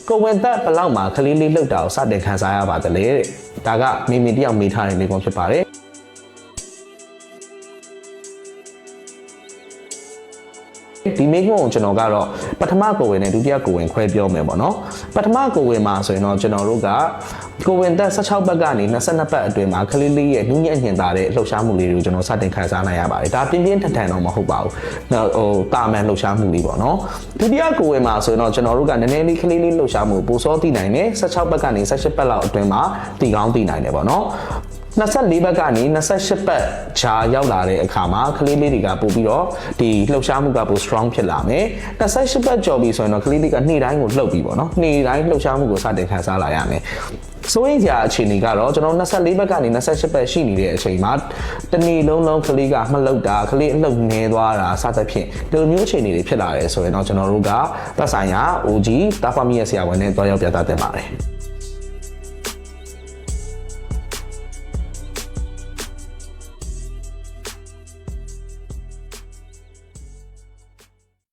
ကိုဝင်သက်ဘလောက်မှာကလေးလေးလှုပ်တာကိုစတင်ခန်းစားရပါတယ်လေဒါကမိမိတယောက်မိထားတဲ့မိကုံဖြစ်ပါတယ်ဒီမိကုံကိုကျွန်တော်ကတော့ပထမကိုဝင်နဲ့ဒုတိယကိုဝင်ခွဲပြောမယ်ပေါ့နော်ပထမကိုဝင်မှာဆိုရင်တော့ကျွန်တော်တို့ကကိုဝင်သက်16ပတ်ကနေ22ပတ်အတွင်းမှာကလေးလေးရဲ့နူးညံ့ညင်သာတဲ့လှုပ်ရှားမှုလေးတွေကိုကျွန်တော်စတင်ခန်းစားနိုင်ရပါတယ်ဒါပြင်းပြင်းထန်ထန်တော့မဟုတ်ပါဘူးဟိုတာမန်လှုပ်ရှားမှုလေးပေါ့နော်ဒုတိယကိုဝင်မှာဆိုရင်တော့ကျွန်တော်တို့ကနည်းနည်းလေးကလေးလေးလှုပ်ရှားမှုပိုစောတည်နိုင်တယ်16ပတ်ကနေ18ပတ်လောက်အတွင်းမှာတည်ကောင်းတည်နိုင်တယ်ပေါ့နော်24ဘက်ကနေ28ဘက်ဂျာရောက်လာတဲ့အခါမှာကလေးလေးတွေကပို့ပြီးတော့ဒီလှုပ်ရှားမှုကပို strong ဖြစ်လာမယ်28ဘက်ကျော်ပြီဆိုရင်တော့ကလေးလေးကနေ့တိုင်းကိုလှုပ်ပြီးပေါ့နော်နေ့တိုင်းလှုပ်ရှားမှုကိုစတင်ခံစားလာရမယ်စိုးရိမ်စရာအခြေအနေကတော့ကျွန်တော်24ဘက်ကနေ28ဘက်ရှိနေတဲ့အချိန်မှာတနေ့လုံးကလေးကမလှုပ်တာကလေးအလှုပ်နေသွားတာစသဖြင့်ဒီလိုမျိုးအခြေအနေတွေဖြစ်လာတယ်ဆိုရင်တော့ကျွန်တော်တို့ကသက်ဆိုင်ရာ OG တာဖာမီရဲ့ဆရာဝန်နဲ့တွားရောက်ပြသတင်ပါတယ်